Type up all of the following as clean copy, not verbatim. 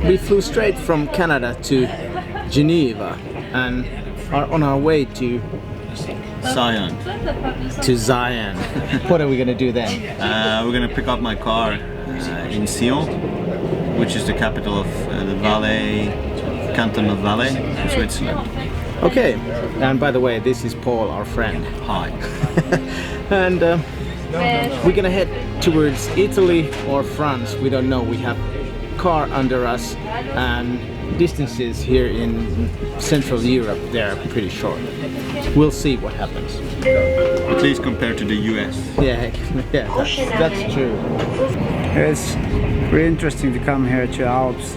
We flew straight from Canada to Geneva and are on our way to Zion. What are we gonna do then? We're gonna pick up my car in Sion, which is the capital of the Valais, canton of Valais, in Switzerland. Okay, and by the way, this is Paul, our friend. Hi. And we're gonna head towards Italy or France. We don't know. We have car under us, and distances here in Central Europe, they're pretty short. We'll see what happens. At least compared to the US. Yeah, that's true. It's really interesting to come here to Alps.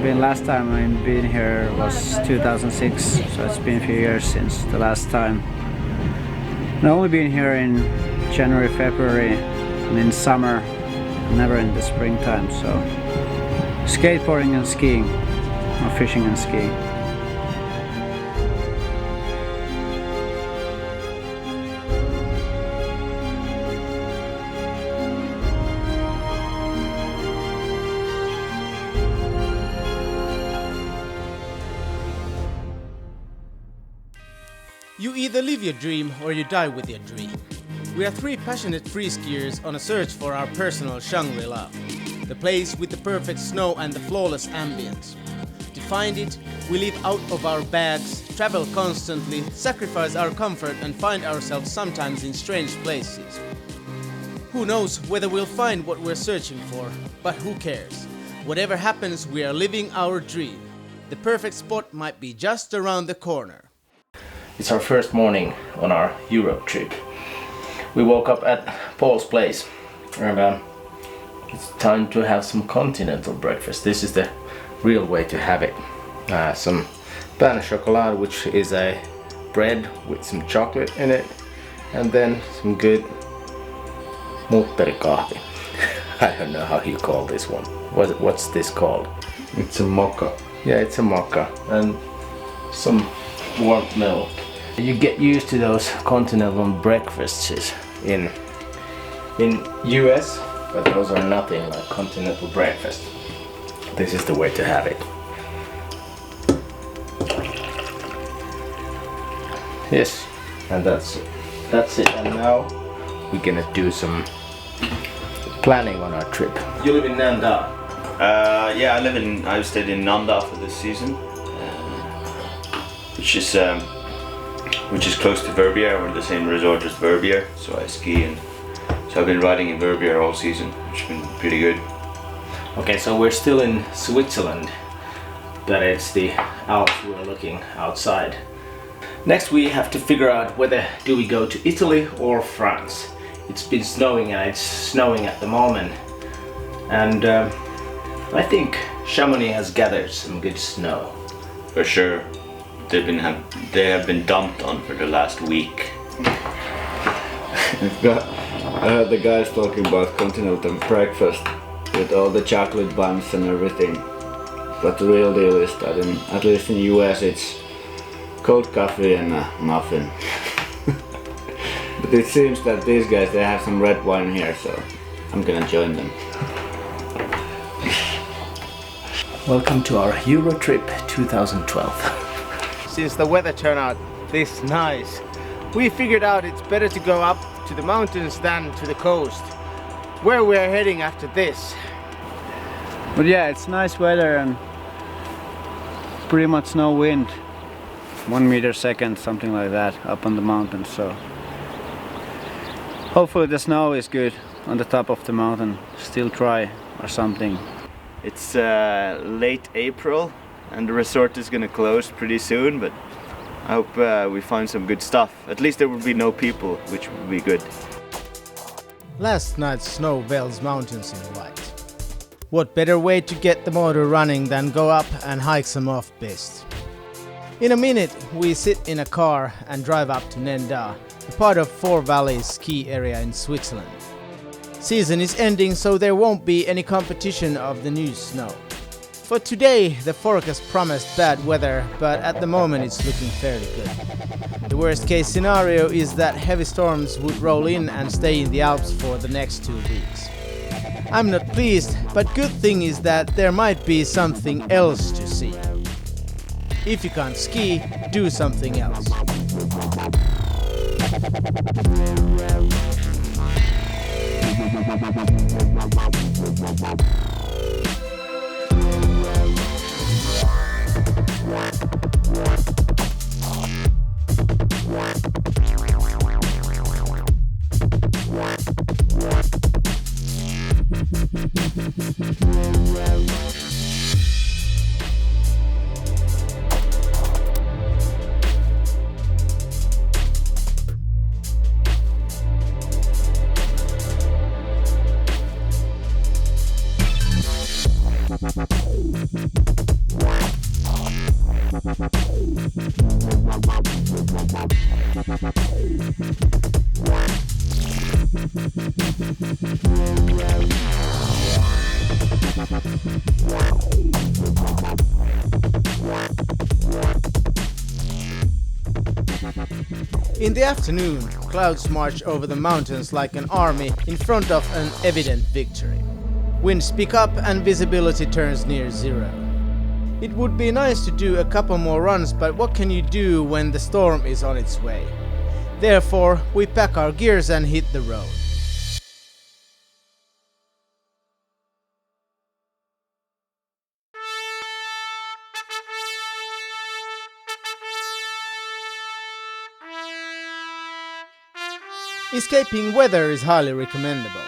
Last time I've been here was 2006, so it's been a few years since the last time. I've only been here in January, February, and in summer, never in the springtime. So skateboarding and skiing, or fishing and skiing. You either live your dream or you die with your dream. We are three passionate freeskiers on a search for our personal Shangri-La, the place with the perfect snow and the flawless ambience. To find it, we live out of our bags, travel constantly, sacrifice our comfort and find ourselves sometimes in strange places. Who knows whether we'll find what we're searching for, but who cares? Whatever happens, we are living our dream. The perfect spot might be just around the corner. It's our first morning on our Europe trip. We woke up at Paul's place and it's time to have some continental breakfast. This is the real way to have it. Some pain au chocolat, which is a bread with some chocolate in it, and then some good mutterikahvi. I don't know how you call this one. What's this called? It's a mocha. Yeah, it's a mocha. And some warm milk. You get used to those continental breakfasts in US, but those are nothing like continental breakfast. This is the way to have it. Yes, and that's it. And now we're gonna do some planning on our trip. You live in Nanda? Yeah, I've stayed in Nanda for this season, which is close to Verbier. We're the same resort as Verbier, so I ski, and so I've been riding in Verbier all season, which has been pretty good. Okay, so we're still in Switzerland, but it's the Alps we're looking outside. Next we have to figure out whether do we go to Italy or France. It's been snowing and it's snowing at the moment, and I think Chamonix has gathered some good snow. For sure. They have been dumped on for the last week. I heard the guys talking about continental breakfast with all the chocolate buns and everything. But the real deal is that at least in the US it's cold coffee and a muffin. But it seems that these guys, they have some red wine here, so I'm gonna join them. Welcome to our Euro trip 2012. Since the weather turned out this nice, we figured out it's better to go up to the mountains than to the coast, where we are heading after this. But yeah, it's nice weather and pretty much no wind. 1 meter second, something like that, up on the mountain. So hopefully the snow is good on the top of the mountain, still dry or something. It's late April and the resort is gonna close pretty soon, but I hope we find some good stuff. At least there will be no people, which would be good. Last night's snow veils mountains in white. What better way to get the motor running than go up and hike some off-piste? In a minute we sit in a car and drive up to Nenda, a part of Four Valleys ski area in Switzerland. Season is ending, so there won't be any competition of the new snow. For today, the forecast promised bad weather, but at the moment it's looking fairly good. The worst case scenario is that heavy storms would roll in and stay in the Alps for the next 2 weeks. I'm not pleased, but good thing is that there might be something else to see. If you can't ski, do something else. In the afternoon, clouds march over the mountains like an army in front of an evident victory. Winds pick up and visibility turns near zero. It would be nice to do a couple more runs, but what can you do when the storm is on its way? Therefore, we pack our gears and hit the road. Escaping weather is highly recommendable.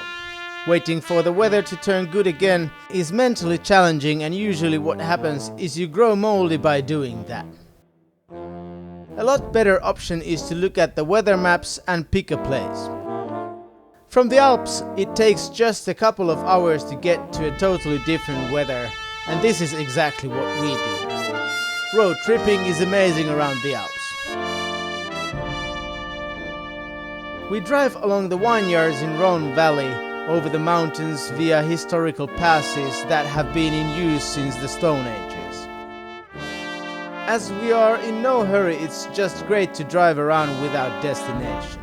Waiting for the weather to turn good again is mentally challenging, and usually what happens is you grow moldy by doing that. A lot better option is to look at the weather maps and pick a place. From the Alps it takes just a couple of hours to get to a totally different weather, and this is exactly what we do. Road tripping is amazing around the Alps. We drive along the vineyards in Rhone Valley, over the mountains via historical passes that have been in use since the Stone Ages. As we are in no hurry, it's just great to drive around without destination.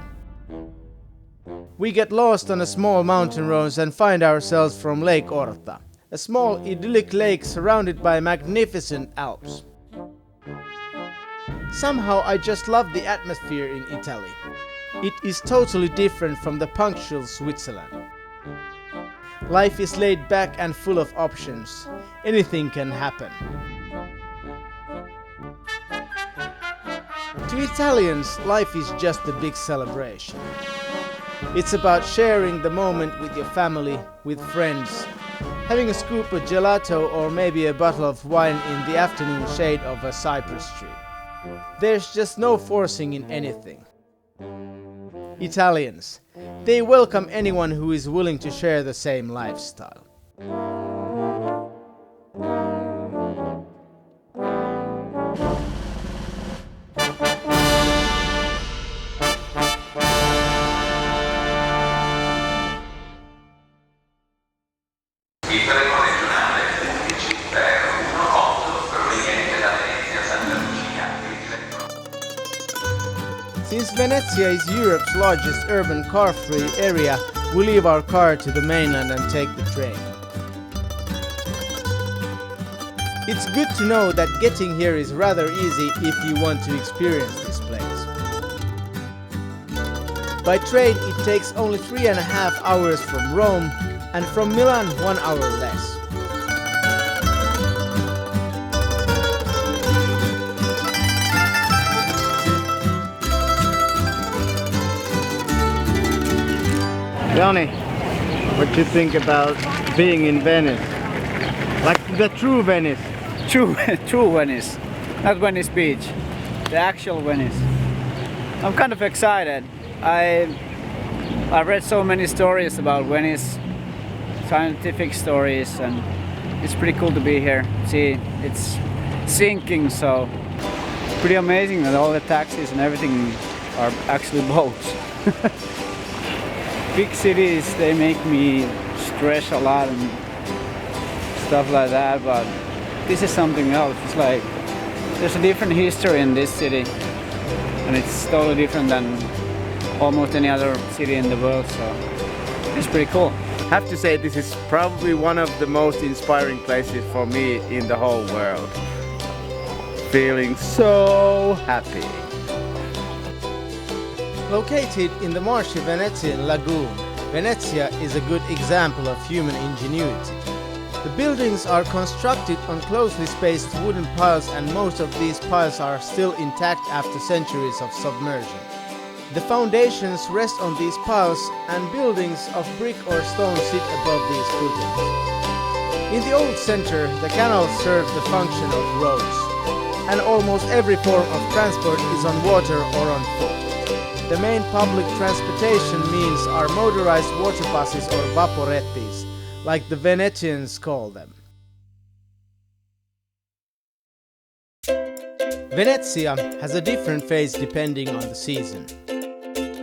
We get lost on a small mountain road and find ourselves from Lake Orta, a small idyllic lake surrounded by magnificent Alps. Somehow I just love the atmosphere in Italy. It is totally different from the punctual Switzerland. Life is laid back and full of options. Anything can happen. To Italians, life is just a big celebration. It's about sharing the moment with your family, with friends, having a scoop of gelato or maybe a bottle of wine in the afternoon shade of a cypress tree. There's just no forcing in anything. Italians, they welcome anyone who is willing to share the same lifestyle. Since Venezia is Europe's largest urban car-free area, we leave our car to the mainland and take the train. It's good to know that getting here is rather easy if you want to experience this place. By train it takes only 3.5 hours from Rome, and from Milan 1 hour less. Johnny, what do you think about being in Venice? Like the true Venice? True Venice, not Venice Beach, the actual Venice. I'm kind of excited. I read so many stories about Venice, scientific stories, and it's pretty cool to be here. See, it's sinking, so it's pretty amazing that all the taxis and everything are actually boats. Big cities, they make me stress a lot and stuff like that, but this is something else. It's like there's a different history in this city, and it's totally different than almost any other city in the world, so it's pretty cool. have to say this is probably one of the most inspiring places for me in the whole world. Feeling so happy. Located in the marshy Venetian lagoon, Venezia is a good example of human ingenuity. The buildings are constructed on closely spaced wooden piles, and most of these piles are still intact after centuries of submersion. The foundations rest on these piles, and buildings of brick or stone sit above these footings. In the old center, the canals serve the function of roads, and almost every form of transport is on water or on foot. The main public transportation means are motorized water buses or vaporettis, like the Venetians call them. Venezia has a different face depending on the season.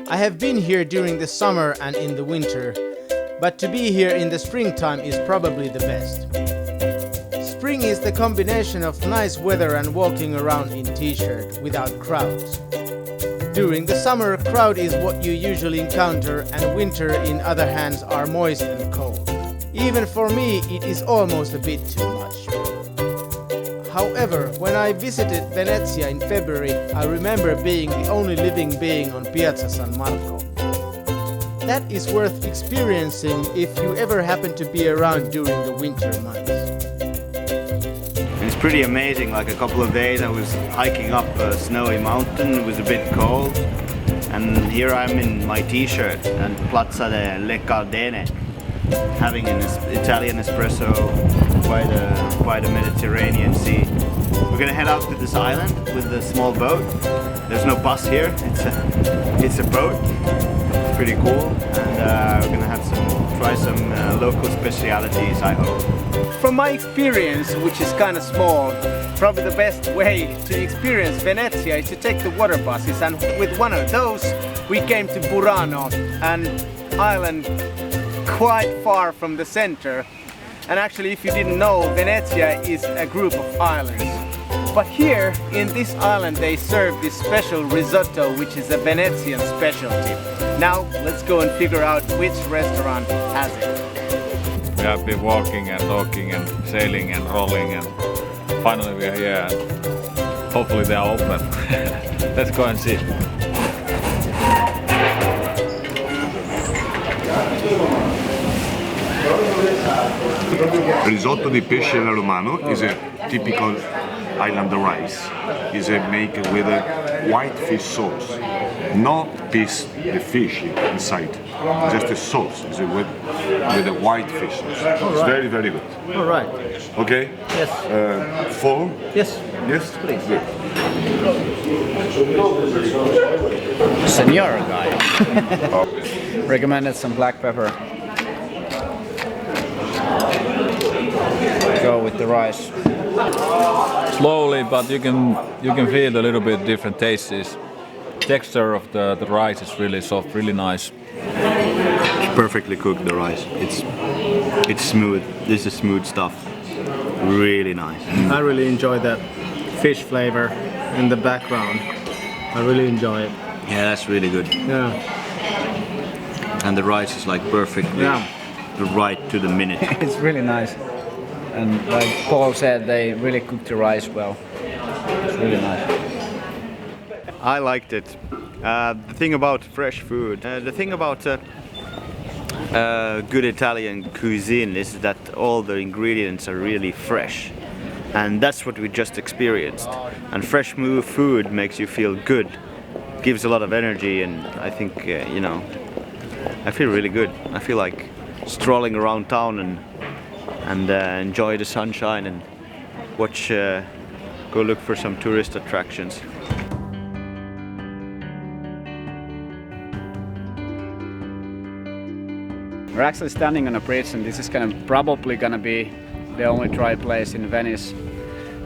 I have been here during the summer and in the winter, but to be here in the springtime is probably the best. Spring is the combination of nice weather and walking around in t-shirt without crowds. During the summer, crowd is what you usually encounter, and winter in other hands are moist and cold. Even for me it is almost a bit too much. However, when I visited Venezia in February, I remember being the only living being on Piazza San Marco. That is worth experiencing if you ever happen to be around during the winter months. It's pretty amazing. Like a couple of days I was hiking up a snowy mountain. It was a bit cold, and here I'm in my t-shirt and Piazza delle Cardene, having an Italian espresso by the Mediterranean Sea. We're gonna head out to this island with a small boat. There's no bus here, it's a boat. It's pretty cool, and we're gonna try some local specialities, I hope. From my experience, which is kind of small, probably the best way to experience Venezia is to take the water buses, and with one of those we came to Burano, an island quite far from the center. And actually, if you didn't know, Venezia is a group of islands. But here in this island they serve this special risotto, which is a Venetian specialty. Now let's go and figure out which restaurant has it. We have been walking and talking and sailing and rolling, and finally we are here. Hopefully they are open. Let's go and see. Risotto di pesce alla romano is a typical island rice. Is made with a white fish sauce. No piece the fish inside, just a sauce. Is with a white fish sauce. It's very, very good. All right. Okay? Yes. Full? Yes. Yes? Please. Good. Senor guy. Recommended some black pepper. Go with the rice. Slowly, but you can feel a little bit different tastes. Texture of the rice is really soft, really nice. It's perfectly cooked, the rice. It's smooth. This is smooth stuff. Really nice. I really enjoy that fish flavor in the background. I really enjoy it. Yeah, that's really good. Yeah. And the rice is like perfectly right to the minute. It's really nice. And like Paul said, they really cook the rice well. It's really nice. I liked it. The thing about fresh food, the thing about good Italian cuisine is that all the ingredients are really fresh. And that's what we just experienced. And fresh food makes you feel good, gives a lot of energy, and I think, you know, I feel really good. I feel like strolling around town and enjoy the sunshine and go look for some tourist attractions. We're actually standing on a bridge, and this is probably gonna be the only dry place in Venice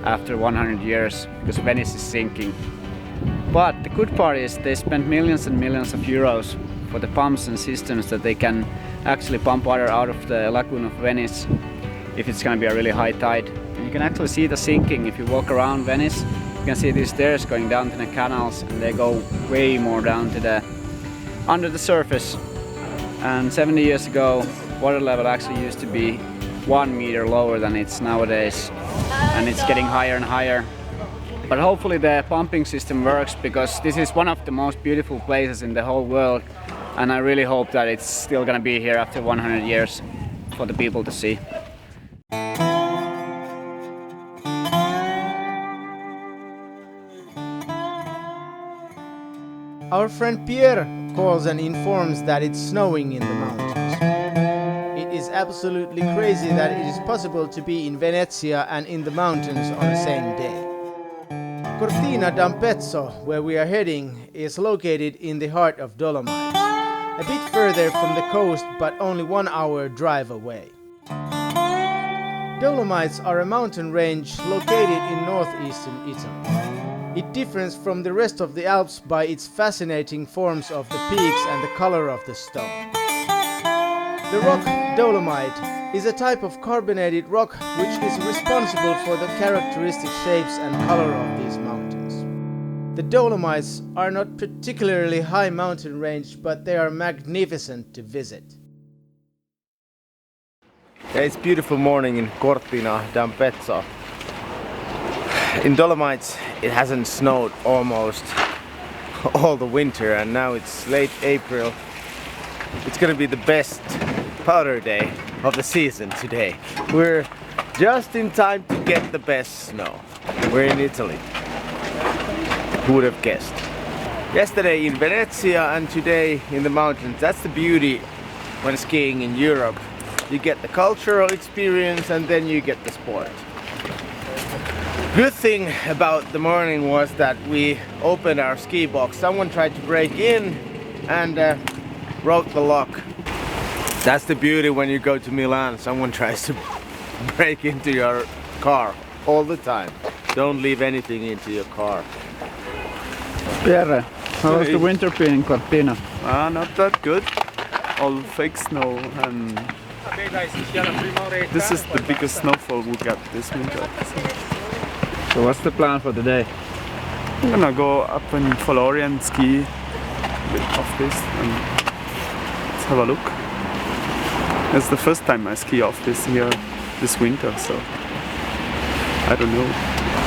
after 100 years, because Venice is sinking. But the good part is they spent millions and millions of euros for the pumps and systems that they can actually pump water out of the lagoon of Venice if it's gonna be a really high tide. And you can actually see the sinking if you walk around Venice. You can see these stairs going down to the canals, and they go way more down to under the surface. And 70 years ago water level actually used to be 1 meter lower than it's nowadays, and it's getting higher and higher. But hopefully the pumping system works, because this is one of the most beautiful places in the whole world, and I really hope that it's still gonna be here after 100 years for the people to see. Our friend Pierre calls and informs that it's snowing in the mountains. It is absolutely crazy that it is possible to be in Venezia and in the mountains on the same day. Cortina d'Ampezzo, where we are heading, is located in the heart of Dolomites, a bit further from the coast but only 1 hour drive away. Dolomites are a mountain range located in northeastern Italy. It differs from the rest of the Alps by its fascinating forms of the peaks and the color of the stone. The rock dolomite is a type of carbonated rock which is responsible for the characteristic shapes and color of these mountains. The Dolomites are not particularly high mountain range, but they are magnificent to visit. Yeah, it's a beautiful morning in Cortina d'Ampezzo. In Dolomites it hasn't snowed almost all the winter, and now it's late April. It's gonna be the best powder day of the season today. We're just in time to get the best snow. We're in Italy. Who would have guessed? Yesterday in Venezia and today in the mountains. That's the beauty when skiing in Europe. You get the cultural experience and then you get the sport. Good thing about the morning was that we opened our ski box. Someone tried to break in and broke the lock. That's the beauty when you go to Milan. Someone tries to break into your car all the time. Don't leave anything into your car. Pierre, how has the winter been in Cortina? Not that good. All fake snow, and this is the biggest snowfall we got this winter. So what's the plan for today? I'm gonna go up in Florian, ski a bit off this, and let's have a look. It's the first time I ski off this year, this winter, so I don't know.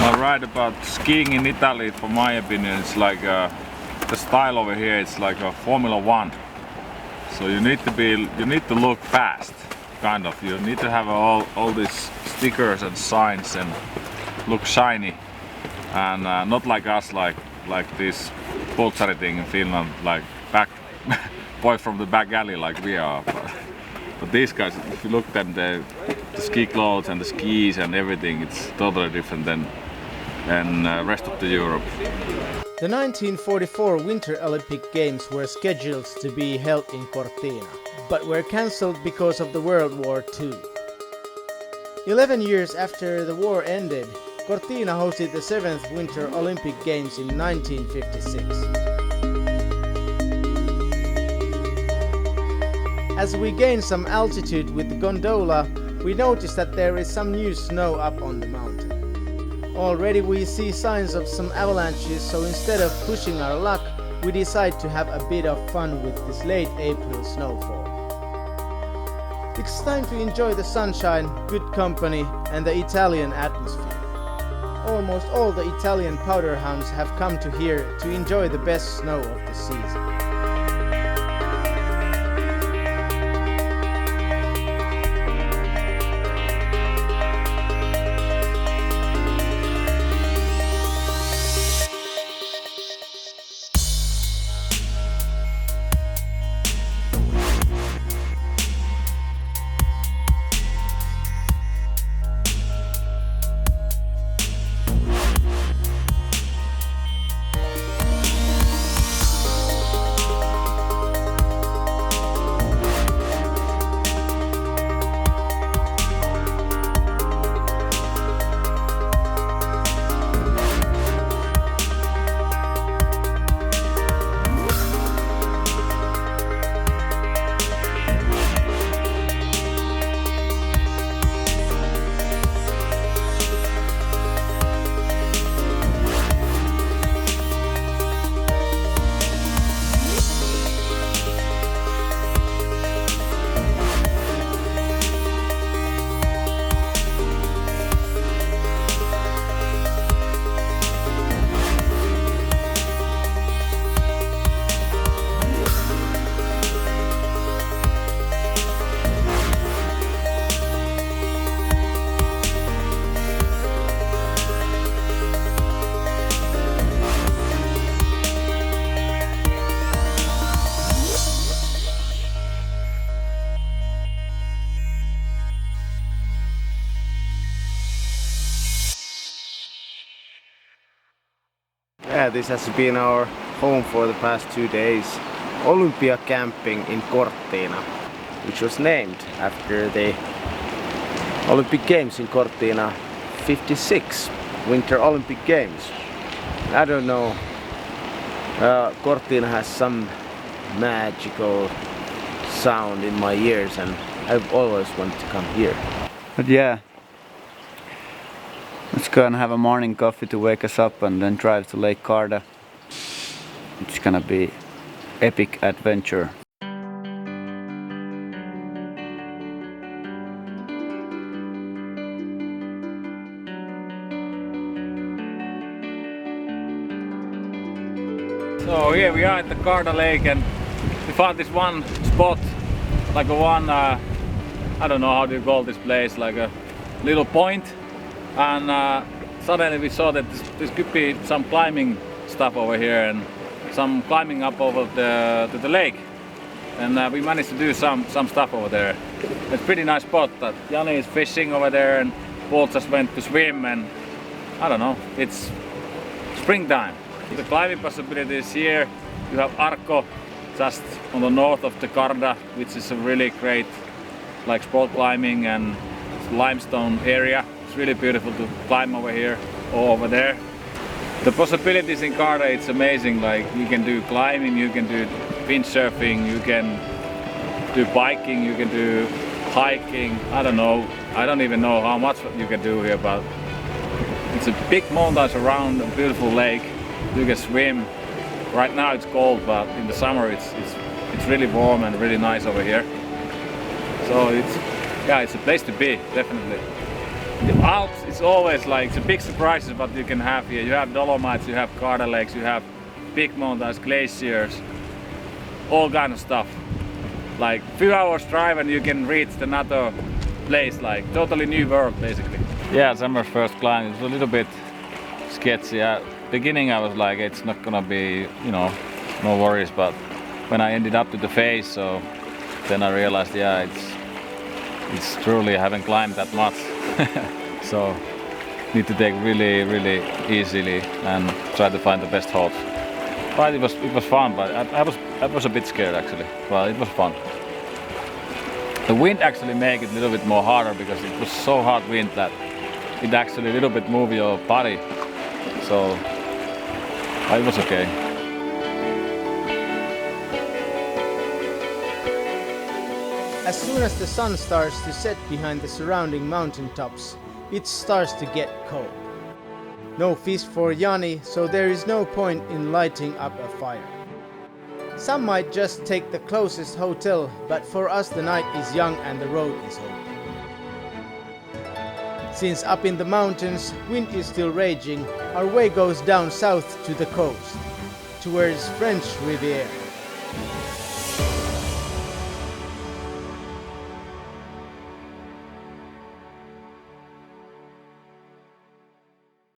All right, about skiing in Italy, for my opinion, it's like the style over here. It's like a Formula One. So you need to look fast, kind of. You need to have all these stickers and signs and look shiny, and not like us, like this Poltsari thing in Finland, like boy from the back alley, like we are. But these guys, if you look at the ski clothes and the skis and everything, it's totally different than rest of the Europe. The 1944 Winter Olympic Games were scheduled to be held in Cortina, but were cancelled because of the World War II. 11 years after the war ended, Cortina hosted the 7th Winter Olympic Games in 1956. As we gain some altitude with the gondola, we notice that there is some new snow up on the mountain. Already we see signs of some avalanches, so instead of pushing our luck, we decide to have a bit of fun with this late April snowfall. It's time to enjoy the sunshine, good company and the Italian atmosphere. Almost all the Italian powder hounds have come to here to enjoy the best snow of the season. Yeah, this has been our home for the past 2 days. Olympia camping in Cortina, which was named after the Olympic Games in Cortina 56 Winter Olympic Games. I don't know, Cortina has some magical sound in my ears and I've always wanted to come here. But yeah, let's go and have a morning coffee to wake us up and then drive to Lake Garda. It's gonna be epic adventure. So here we are at the Garda Lake and we found this one spot, like a one, I don't know how do you call this place, like a little point, and suddenly we saw that this could be some climbing stuff over here and some climbing up over to the lake, and we managed to do some stuff over there. It's a pretty nice spot. That Jani is fishing over there and Paul just went to swim, and I don't know, it's springtime. The climbing possibilities here, you have Arco just on the north of the Garda, which is a really great like sport climbing and limestone area. It's really beautiful to climb over here or over there. The possibilities in Garda, it's amazing. Like you can do climbing, you can do windsurfing, you can do biking, you can do hiking. I don't know, I don't even know how much you can do here, but it's a big mountains around a beautiful lake. You can swim. Right now it's cold, but in the summer it's really warm and really nice over here. So it's a place to be, definitely. The Alps, it's always like, it's a big surprise what you can have here. You have Dolomites, you have Garda Lakes, you have big mountains, glaciers, all kind of stuff. Like few hours drive and you can reach another place, like totally new world basically. Yeah, summer's first climb, it was a little bit sketchy. Beginning I was like, it's not gonna be, you know, no worries, but when I ended up to the face, so then I realized, yeah, it's truly, I haven't climbed that much. So need to take really easily and try to find the best hold. But it was fun, but I was a bit scared actually. Well, it was fun. The wind actually made it a little bit more harder because it was so hard wind that it actually a little bit moved your body. So it was okay. As soon as the sun starts to set behind the surrounding mountain tops, it starts to get cold. No fish for Jani, so there is no point in lighting up a fire. Some might just take the closest hotel, but for us the night is young and the road is open. Since up in the mountains wind is still raging, our way goes down south to the coast, towards French Riviera.